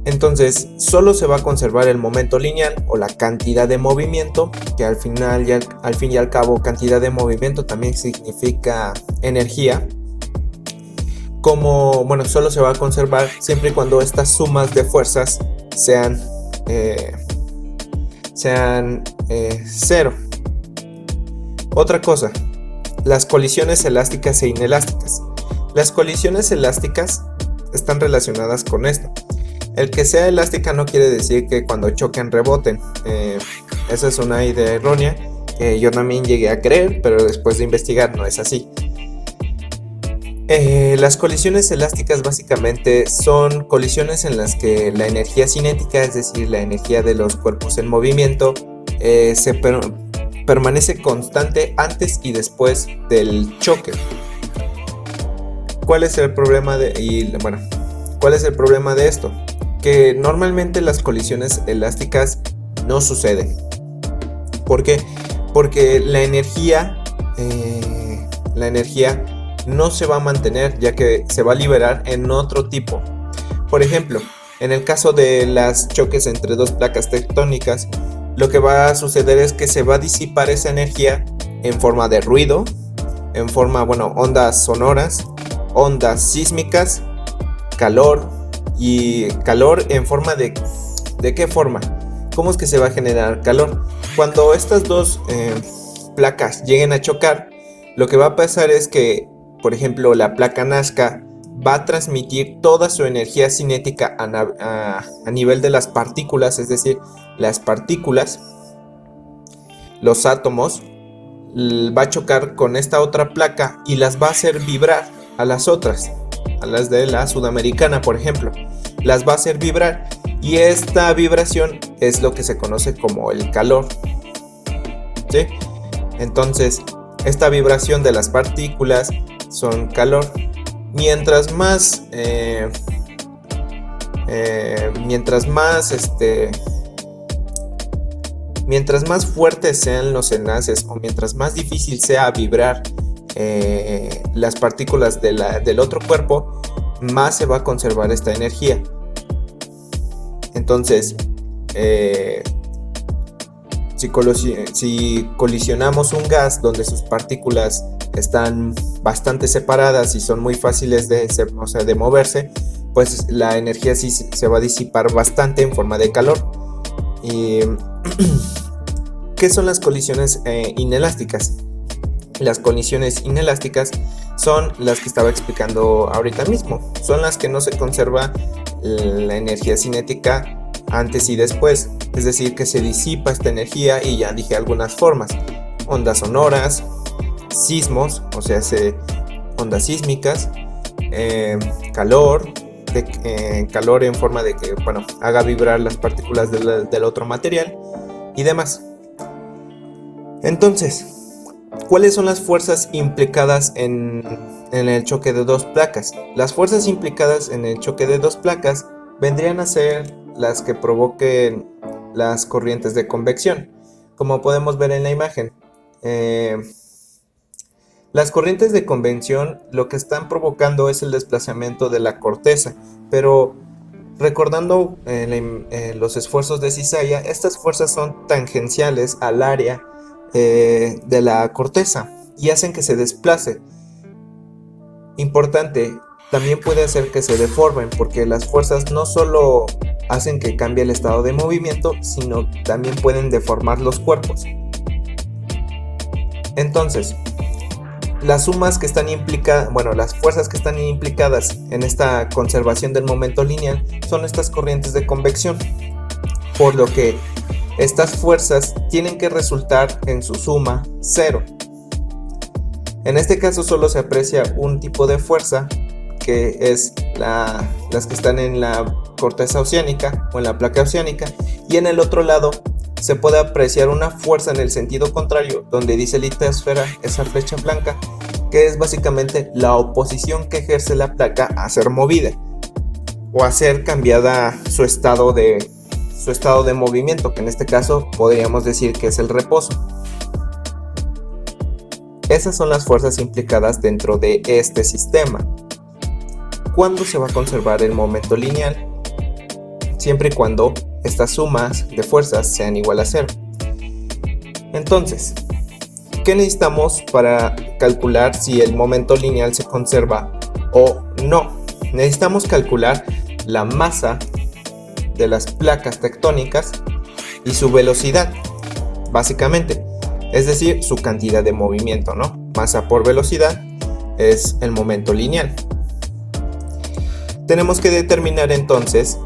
Entonces solo se va a conservar el momento lineal o la cantidad de movimiento, que al fin y al cabo cantidad de movimiento también significa energía. Solo se va a conservar siempre y cuando estas sumas de fuerzas sean cero. Otra cosa, las colisiones elásticas e inelásticas. Las colisiones elásticas están relacionadas con esto. El que sea elástica no quiere decir que cuando choquen reboten. Esa es una idea errónea que yo también llegué a creer, pero después de investigar no es así. Las colisiones elásticas básicamente son colisiones en las que la energía cinética, es decir, la energía de los cuerpos en movimiento, permanece constante antes y después del choque. ¿Cuál es el problema de esto? Que normalmente las colisiones elásticas no suceden. ¿Por qué? Porque la energía no se va a mantener, ya que se va a liberar en otro tipo. Por ejemplo, en el caso de los choques entre dos placas tectónicas, lo que va a suceder es que se va a disipar esa energía en forma de ruido, en forma, ondas sonoras, ondas sísmicas, calor, y calor en forma ¿de qué forma? ¿Cómo es que se va a generar calor? Cuando estas dos placas lleguen a chocar, lo que va a pasar es que, por ejemplo, la placa Nazca va a transmitir toda su energía cinética a nivel de las partículas, es decir, las partículas, los átomos, va a chocar con esta otra placa y las va a hacer vibrar a las otras, a las de la sudamericana, por ejemplo. Las va a hacer vibrar, y esta vibración es lo que se conoce como el calor, ¿sí? Entonces, esta vibración de las partículas son calor. Mientras más fuertes sean los enlaces, o mientras más difícil sea vibrar las partículas del otro cuerpo, más se va a conservar esta energía. Entonces, si colisionamos un gas donde sus partículas están bastante separadas y son muy fáciles de moverse, pues la energía sí se va a disipar bastante en forma de calor. Y ¿qué son las colisiones inelásticas? Las colisiones inelásticas son las que estaba explicando ahorita mismo. Son las que no se conserva la energía cinética antes y después. Es decir, que se disipa esta energía, y ya dije algunas formas: ondas sonoras, sismos, ondas sísmicas, calor, calor en forma de que haga vibrar las partículas del otro material y demás. Entonces, ¿cuáles son las fuerzas implicadas en el choque de dos placas? Las fuerzas implicadas en el choque de dos placas vendrían a ser las que provoquen las corrientes de convección, como podemos ver en la imagen. Las corrientes de convección lo que están provocando es el desplazamiento de la corteza, pero recordando los esfuerzos de cizalla, estas fuerzas son tangenciales al área de la corteza y hacen que se desplace. Importante, también puede hacer que se deformen, porque las fuerzas no solo hacen que cambie el estado de movimiento, sino también pueden deformar los cuerpos. Entonces, las fuerzas que están implicadas en esta conservación del momento lineal son estas corrientes de convección, por lo que estas fuerzas tienen que resultar en su suma cero. En este caso solo se aprecia un tipo de fuerza, que es las que están en la corteza oceánica o en la placa oceánica, y en el otro lado se puede apreciar una fuerza en el sentido contrario, donde dice litosfera, esa flecha blanca, que es básicamente la oposición que ejerce la placa a ser movida o a ser cambiada su estado de movimiento, que en este caso podríamos decir que es el reposo. Esas son las fuerzas implicadas dentro de este sistema. ¿Cuándo se va a conservar el momento lineal? Siempre y cuando estas sumas de fuerzas sean igual a cero. Entonces, ¿qué necesitamos para calcular si el momento lineal se conserva o no? Necesitamos calcular la masa de las placas tectónicas y su velocidad, básicamente, es decir, su cantidad de movimiento, ¿no? Masa por velocidad es el momento lineal. Tenemos que determinar entonces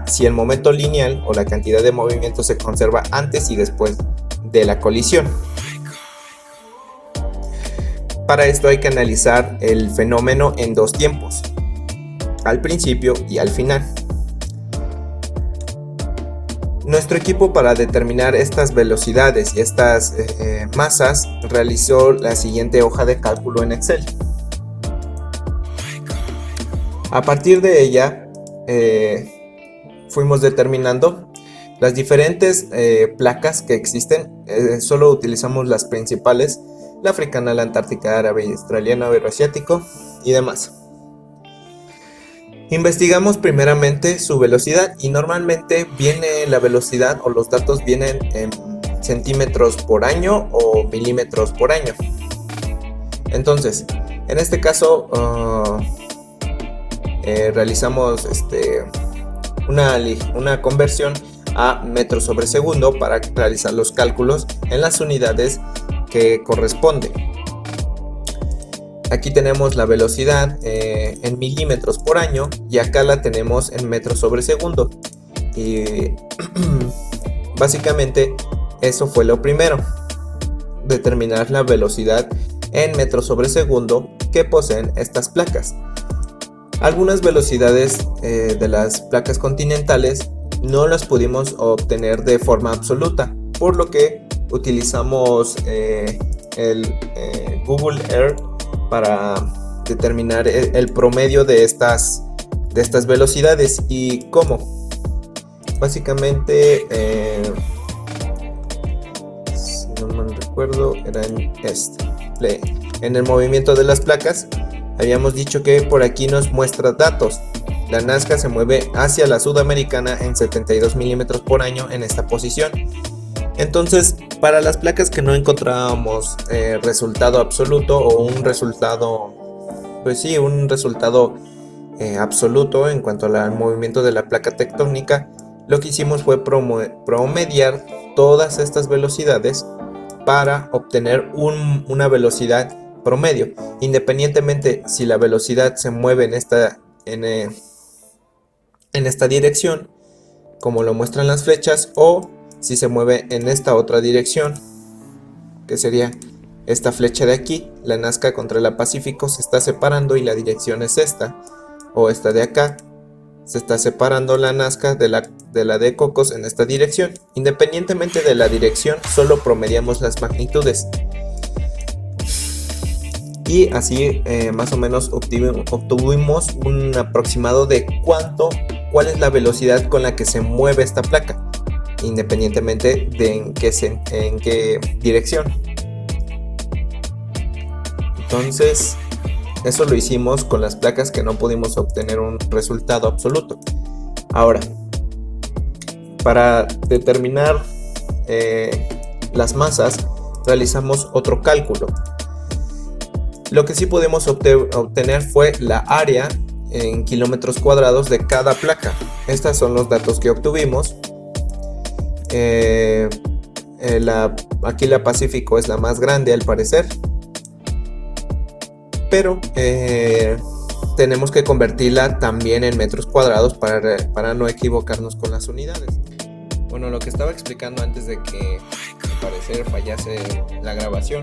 si el momento lineal o la cantidad de movimiento se conserva antes y después de la colisión. Para esto hay que analizar el fenómeno en dos tiempos, al principio y al final. Nuestro equipo, para determinar estas velocidades y estas masas, realizó la siguiente hoja de cálculo en Excel. A partir de ella fuimos determinando las diferentes placas que existen. Solo utilizamos las principales: la africana, la antártica, árabe y australiana, euroasiático y demás. Investigamos primeramente su velocidad y normalmente viene la velocidad o los datos vienen en centímetros por año o milímetros por año. Entonces, en este caso realizamos una conversión a metros sobre segundo para realizar los cálculos en las unidades que corresponden. Aquí tenemos la velocidad en milímetros por año y acá la tenemos en metros sobre segundo. Y básicamente eso fue lo primero: determinar la velocidad en metros sobre segundo que poseen estas placas. Algunas velocidades de las placas continentales no las pudimos obtener de forma absoluta, por lo que utilizamos el Google Earth para determinar el promedio de estas velocidades. ¿Y cómo? Básicamente, si no mal recuerdo, era en el movimiento de las placas. Habíamos dicho que por aquí nos muestra datos. La Nazca se mueve hacia la sudamericana en 72 milímetros por año en esta posición. Entonces, para las placas que no encontrábamos resultado absoluto o un resultado absoluto en cuanto al movimiento de la placa tectónica, lo que hicimos fue promediar todas estas velocidades para obtener una velocidad promedio, independientemente si la velocidad se mueve en esta dirección, como lo muestran las flechas, o si se mueve en esta otra dirección, que sería esta flecha de aquí. La Nazca contra la Pacífico se está separando y la dirección es esta, o esta de acá. Se está separando la Nazca de la de Cocos en esta dirección. Independientemente de la dirección, solo promediamos las magnitudes. Y así más o menos obtuvimos un aproximado de cuál es la velocidad con la que se mueve esta placa, independientemente de en qué dirección. Entonces, eso lo hicimos con las placas que no pudimos obtener un resultado absoluto. Ahora, para determinar las masas, realizamos otro cálculo. Lo que sí pudimos obtener fue la área en kilómetros cuadrados de cada placa. Estos son los datos que obtuvimos. Aquí la Pacífico es la más grande al parecer, pero tenemos que convertirla también en metros cuadrados para no equivocarnos con las unidades. Bueno, lo que estaba explicando antes de que al parecer fallase la grabación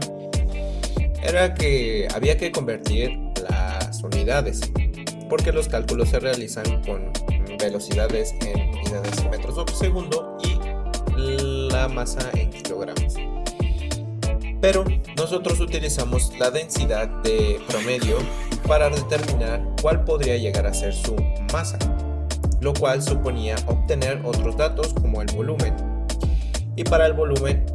era que había que convertir las unidades, porque los cálculos se realizan con velocidades en unidades en metros por segundo y la masa en kilogramos. Pero nosotros utilizamos la densidad de promedio para determinar cuál podría llegar a ser su masa, lo cual suponía obtener otros datos como el volumen. Y para el volumen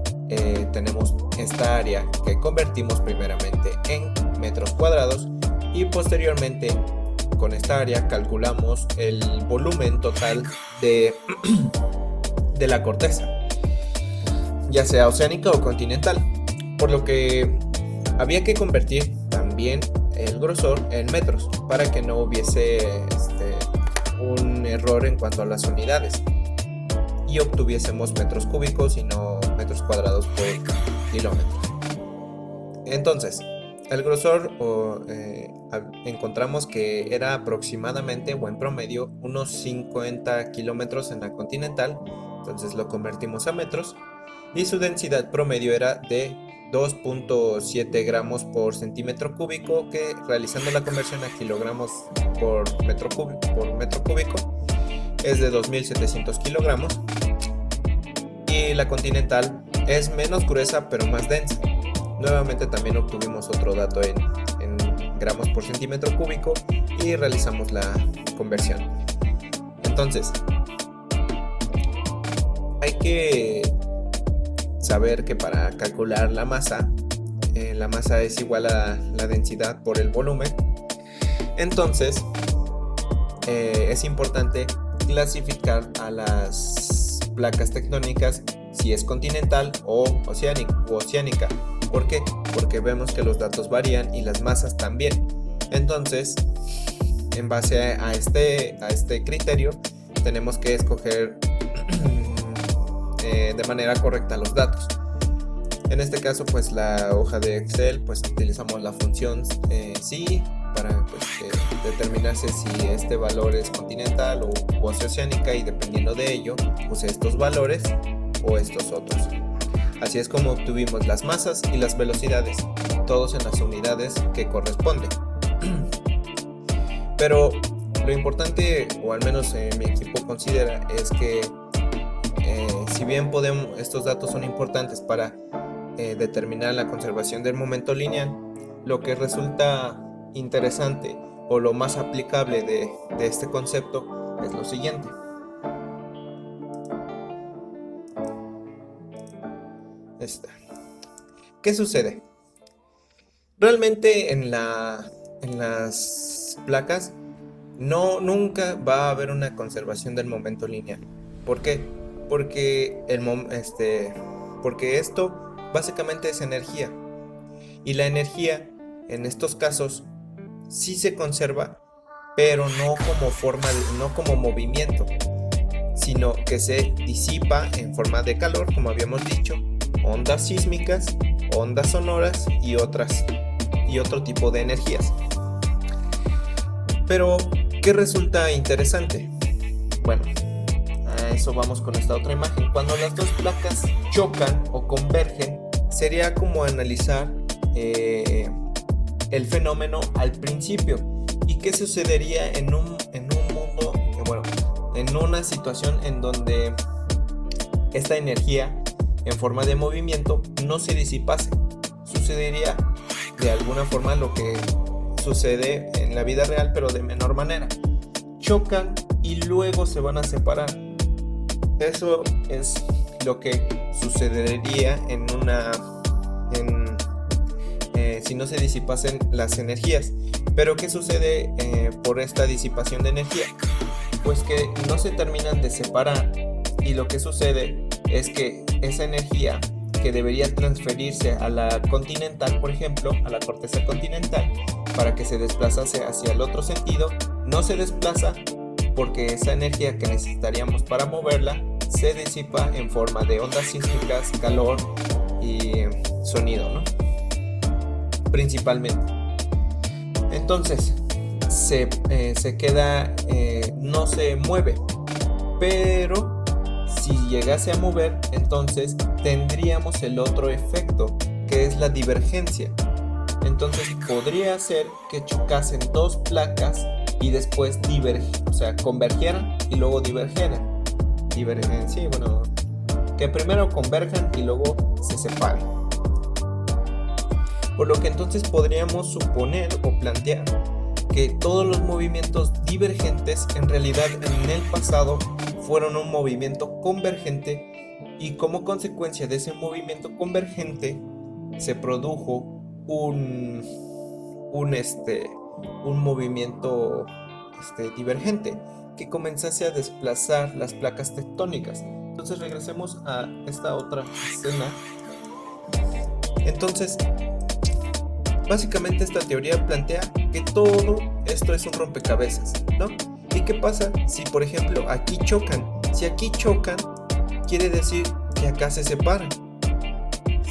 tenemos esta área que convertimos primeramente en metros cuadrados y posteriormente con esta área calculamos el volumen total de la corteza, ya sea oceánica o continental, por lo que había que convertir también el grosor en metros para que no hubiese un error en cuanto a las unidades y obtuviésemos metros cúbicos y no metros cuadrados por kilómetro. Entonces, el grosor encontramos que era aproximadamente o en promedio unos 50 kilómetros en la continental, entonces lo convertimos a metros y su densidad promedio era de 2.7 gramos por centímetro cúbico, que realizando la conversión a kilogramos por metro cúbico es de 2.700 kilogramos. Y la continental es menos gruesa pero más densa. Nuevamente también obtuvimos otro dato en gramos por centímetro cúbico y realizamos la conversión. Entonces, hay que saber que para calcular la masa es igual a la densidad por el volumen. Entonces, es importante clasificar a las placas tectónicas si es continental o oceánica. ¿Por qué? Porque vemos que los datos varían y las masas también. Entonces, en base a este criterio, tenemos que escoger de manera correcta los datos. En este caso, pues la hoja de Excel, pues utilizamos la función si para determinarse si este valor es continental o oceánica, y dependiendo de ello, use estos valores o estos otros. Así es como obtuvimos las masas y las velocidades, todos en las unidades que corresponden. Pero lo importante, o al menos mi equipo considera, es que si bien estos datos son importantes para determinar la conservación del momento lineal, lo que resulta interesante o lo más aplicable de este concepto es lo siguiente. ¿Qué sucede? Realmente en las placas nunca va a haber una conservación del momento lineal. ¿Por qué? Porque esto básicamente es energía, y la energía en estos casos sí se conserva, pero no como movimiento, sino que se disipa en forma de calor, como habíamos dicho, ondas sísmicas, ondas sonoras y otro tipo de energías. Pero, ¿qué resulta interesante? Bueno, a eso vamos con esta otra imagen. Cuando las dos placas chocan o convergen, sería como analizar el fenómeno al principio. ¿Y qué sucedería en un mundo, en una situación en donde esta energía en forma de movimiento no se disipase? Sucedería de alguna forma lo que sucede en la vida real, pero de menor manera. Chocan y luego se van a separar. Eso es lo que sucedería si no se disipasen las energías. Pero ¿qué sucede por esta disipación de energía? Pues que no se terminan de separar, y lo que sucede es que esa energía que debería transferirse a la continental, por ejemplo, a la corteza continental, para que se desplazase hacia el otro sentido, no se desplaza, porque esa energía que necesitaríamos para moverla se disipa en forma de ondas sísmicas, calor y sonido, ¿no? Principalmente. Entonces, se queda, no se mueve, pero si llegase a mover, entonces tendríamos el otro efecto, que es la divergencia. Entonces podría ser que chocasen dos placas y después convergieran y luego divergieran. sí, bueno, que primero converjan y luego se separen. Por lo que entonces podríamos suponer o plantear que todos los movimientos divergentes en realidad en el pasado fueron un movimiento convergente, y como consecuencia de ese movimiento convergente se produjo un movimiento divergente que comenzase a desplazar las placas tectónicas. Entonces regresemos a esta otra escena. Entonces, básicamente esta teoría plantea que todo esto es un rompecabezas, ¿no? ¿Y qué pasa si, por ejemplo, aquí chocan? Si aquí chocan, quiere decir que acá se separan.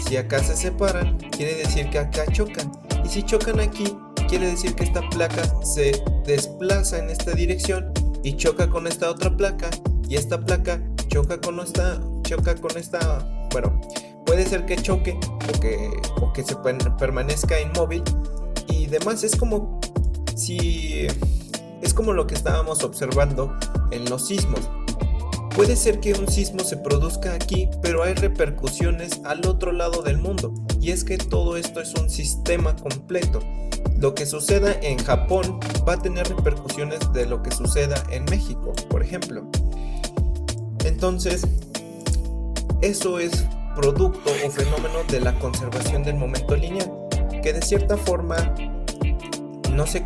Si acá se separan, quiere decir que acá chocan. Y si chocan aquí, quiere decir que esta placa se desplaza en esta dirección y choca con esta otra placa, y esta placa choca con esta, bueno, puede ser que choque o que se permanezca inmóvil y demás. Es como lo que estábamos observando en los sismos. Puede ser que un sismo se produzca aquí, pero hay repercusiones al otro lado del mundo, y es que todo esto es un sistema completo. Lo que suceda en Japón va a tener repercusiones de lo que suceda en México, por ejemplo. Entonces, eso es producto o fenómeno de la conservación del momento lineal, que de cierta forma no se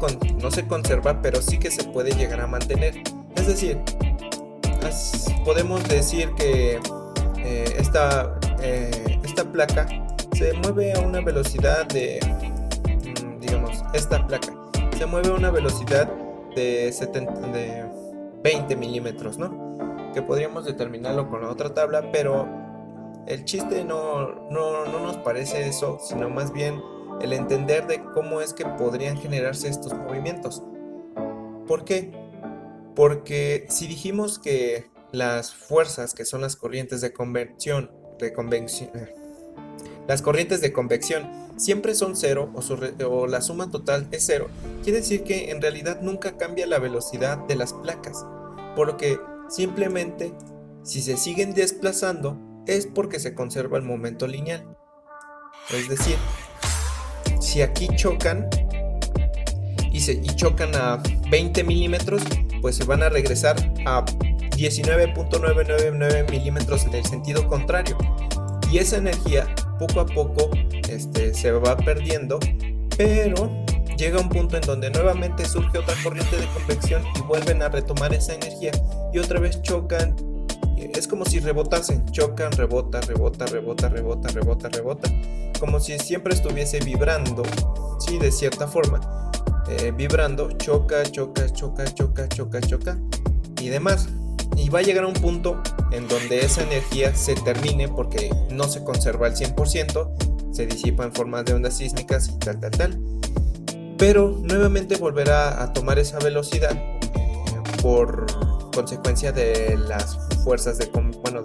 conserva, pero sí que se puede llegar a mantener. Es decir, podemos decir que esta placa se mueve a una velocidad de, digamos, esta placa se mueve a una velocidad de 20 milímetros, ¿no? Que podríamos determinarlo con la otra tabla, pero el chiste no nos parece eso, sino más bien el entender de cómo es que podrían generarse estos movimientos. ¿Por qué? Porque si dijimos que las fuerzas, que son las corrientes de convección, las corrientes de convección siempre son cero, o la suma total es cero, quiere decir que en realidad nunca cambia la velocidad de las placas, por lo que simplemente si se siguen desplazando es porque se conserva el momento lineal. Es decir, si aquí chocan y chocan a 20 milímetros, pues se van a regresar a 19.999 milímetros en el sentido contrario, y esa energía poco a poco se va perdiendo, pero llega un punto en donde nuevamente surge otra corriente de convección y vuelven a retomar esa energía y otra vez chocan. Es como si rebotasen, chocan, rebota, como si siempre estuviese vibrando, sí, de cierta forma, vibrando, choca y demás. Y va a llegar a un punto en donde esa energía se termine porque no se conserva al 100%, se disipa en forma de ondas sísmicas y tal. Pero nuevamente volverá a tomar esa velocidad por consecuencia de las fuerzas de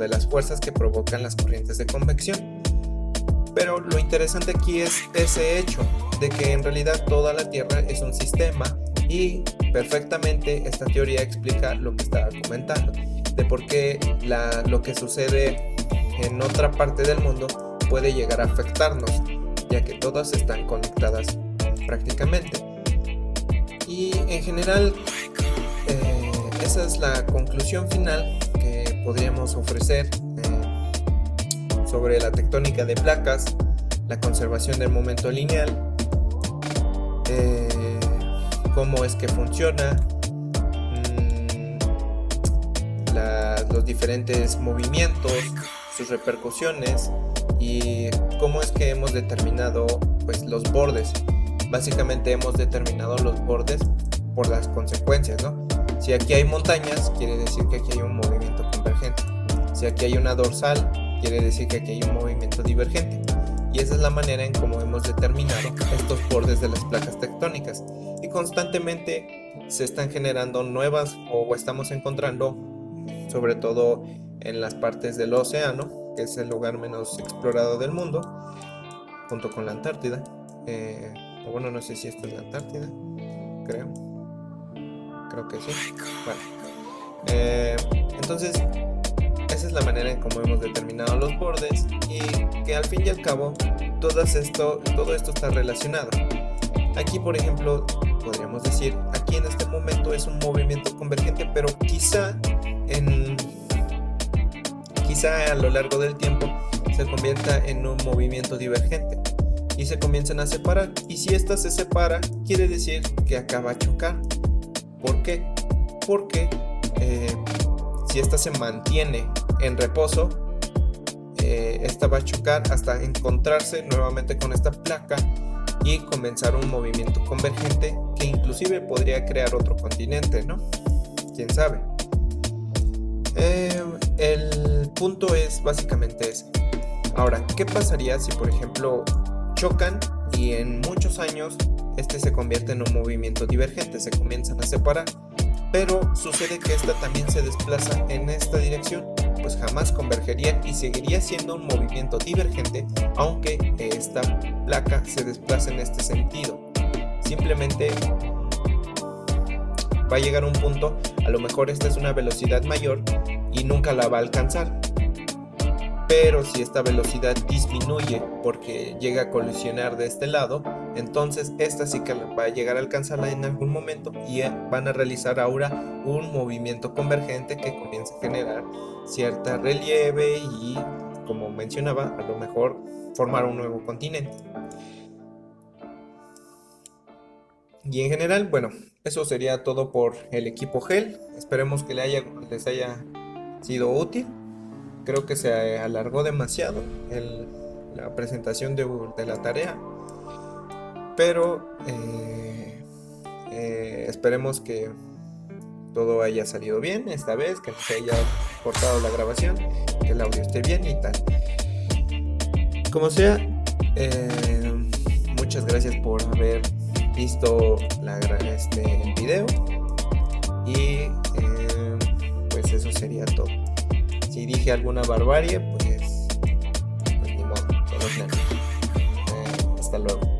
las fuerzas que provocan las corrientes de convección. Pero lo interesante aquí es ese hecho de que en realidad toda la Tierra es un sistema, y perfectamente esta teoría explica lo que estaba comentando, de por qué lo que sucede en otra parte del mundo puede llegar a afectarnos, ya que todas están conectadas prácticamente. Y en general esa es la conclusión final que podríamos ofrecer sobre la tectónica de placas, la conservación del momento lineal, cómo es que funciona, los diferentes movimientos, sus repercusiones, y cómo es que hemos determinado pues los bordes. Básicamente hemos determinado los bordes por las consecuencias, ¿no? Si aquí hay montañas, quiere decir que aquí hay un movimiento convergente. Si aquí hay una dorsal, quiere decir que aquí hay un movimiento divergente. Y esa es la manera en cómo hemos determinado estos bordes de las placas tectónicas. Y constantemente se están generando nuevas, o estamos encontrando, sobre todo en las partes del océano, que es el lugar menos explorado del mundo, junto con la Antártida. Bueno, no sé si esta es la Antártida, creo que sí. Bueno, entonces esa es la manera en cómo hemos determinado los bordes y que al fin y al cabo todo esto está relacionado. Aquí, por ejemplo, podríamos decir, aquí en este momento es un movimiento convergente, pero quizá a lo largo del tiempo se convierta en un movimiento divergente y se comienzan a separar. Y si esta se separa, quiere decir que acá va a chocar. ¿Por qué? Porque si esta se mantiene en reposo, esta va a chocar hasta encontrarse nuevamente con esta placa y comenzar un movimiento convergente que inclusive podría crear otro continente, ¿no? ¿Quién sabe? El punto es básicamente ese. Ahora, ¿qué pasaría si por ejemplo chocan y en muchos años este se convierte en un movimiento divergente, se comienzan a separar, pero sucede que esta también se desplaza en esta dirección? Pues jamás convergerían y seguiría siendo un movimiento divergente, aunque esta placa se desplace en este sentido. Simplemente va a llegar un punto, a lo mejor esta es una velocidad mayor y nunca la va a alcanzar. Pero si esta velocidad disminuye porque llega a colisionar de este lado, entonces esta sí que va a llegar a alcanzarla en algún momento y van a realizar ahora un movimiento convergente que comienza a generar cierta relieve y, como mencionaba, a lo mejor formar un nuevo continente. Y en general, bueno, eso sería todo por el equipo GEL. Esperemos que les haya sido útil. Creo que se alargó demasiado la presentación de la tarea, pero esperemos que todo haya salido bien esta vez, que no se haya cortado la grabación, que el audio esté bien y tal. Como sea, muchas gracias por haber visto el video y pues eso sería todo. Si dije alguna barbarie, pues ni modo, son los nervios. Hasta luego.